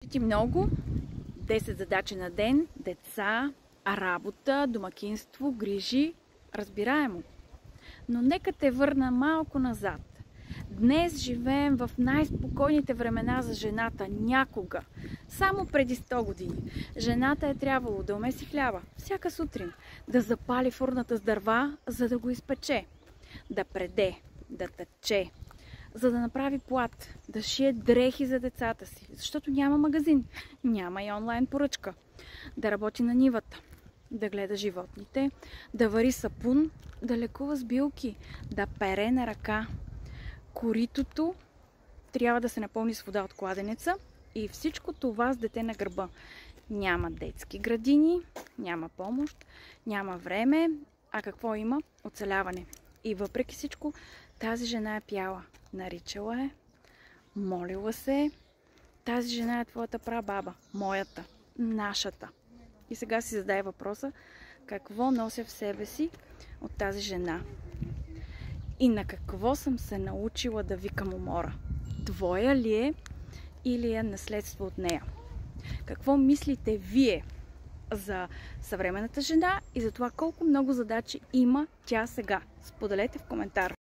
Ти много, 10 задачи на ден, деца, работа, домакинство, грижи, разбираемо. Но нека те върна малко назад. Днес живеем в най-спокойните времена за жената някога. Само преди 100 години. Жената е трябвало да умеси хляба всяка сутрин, да запали фурната с дърва, за да го изпече, да преде, да тъче, за да направи плат, да шие дрехи за децата си, защото няма магазин, няма и онлайн поръчка, да работи на нивата, да гледа животните, да вари сапун, да лекува с билки, да пере на ръка. Коритото трябва да се напълни с вода от кладенеца и всичко това с дете на гърба. Няма детски градини, няма помощ, няма време, а какво има? Оцеляване. И въпреки всичко, тази жена е пяла. Наричала е, молила се е. Тази жена е твоята прабаба, моята, нашата. И сега си задай въпроса, какво нося в себе си от тази жена? И на какво съм се научила да викам умора? Твоя ли е или е наследство от нея? Какво мислите вие за съвременната жена и за това колко много задачи има тя сега? Споделете в коментар.